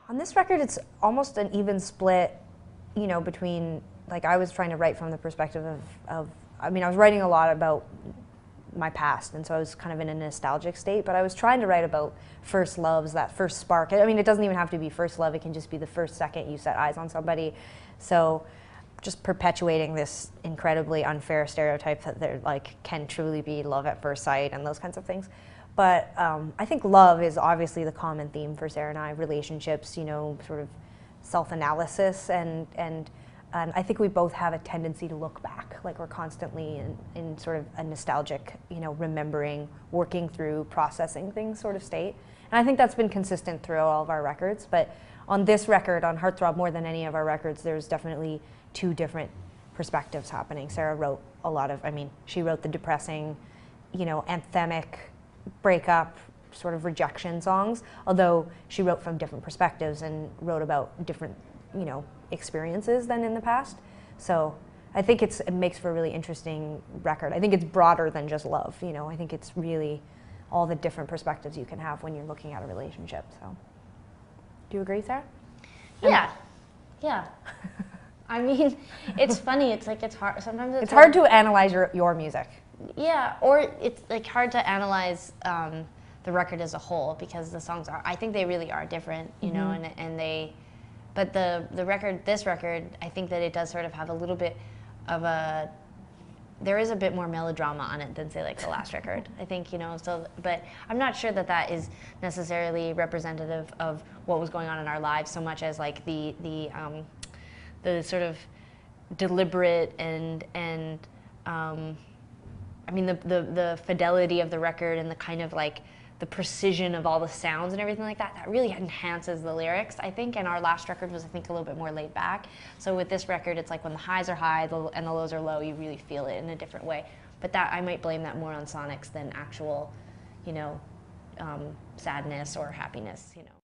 On this record, it's almost an even split, you know, between, like, I was trying to write from the perspective of I mean, I was writing a lot about my past, and so I was kind of in a nostalgic state, but I was trying to write about first loves, that first spark. I mean, it doesn't even have to be first love, it can just be the first second you set eyes on somebody. So just perpetuating this incredibly unfair stereotype that there, like, can truly be love at first sight and those kinds of things. But I think love is obviously the common theme for Sara and I, relationships, you know, sort of self-analysis, and I think we both have a tendency to look back, like we're constantly in sort of a nostalgic, you know, remembering, working through, processing things sort of state. And I think that's been consistent throughout all of our records, but on this record, on Heartthrob, more than any of our records, there's definitely two different perspectives happening. Sara wrote a lot of, I mean, she wrote the depressing, you know, anthemic breakup, sort of rejection songs, although she wrote from different perspectives and wrote about different, you know, experiences than in the past. So I think it makes for a really interesting record. I think it's broader than just love, you know. I think it's really all the different perspectives you can have when you're looking at a relationship. So, do you agree, Sara? Yeah, yeah. I mean, it's funny. It's like it's hard. Sometimes it's hard to analyze your music. Yeah, or it's like hard to analyze the record as a whole, because the songs are. I think they really are different, you know, and they. But the record, this record, I think that it does sort of have a little bit of a, there is a bit more melodrama on it than, say, like the last record. I think, you know, so, but I'm not sure that that is necessarily representative of what was going on in our lives so much as like the sort of deliberate and I mean the fidelity of the record and the kind of like the precision of all the sounds and everything like that, that really enhances the lyrics, I think. And our last record was, I think, a little bit more laid back. So with this record, it's like when the highs are high and the lows are low, you really feel it in a different way. But that, I might blame that more on sonics than actual, you know, sadness or happiness, you know.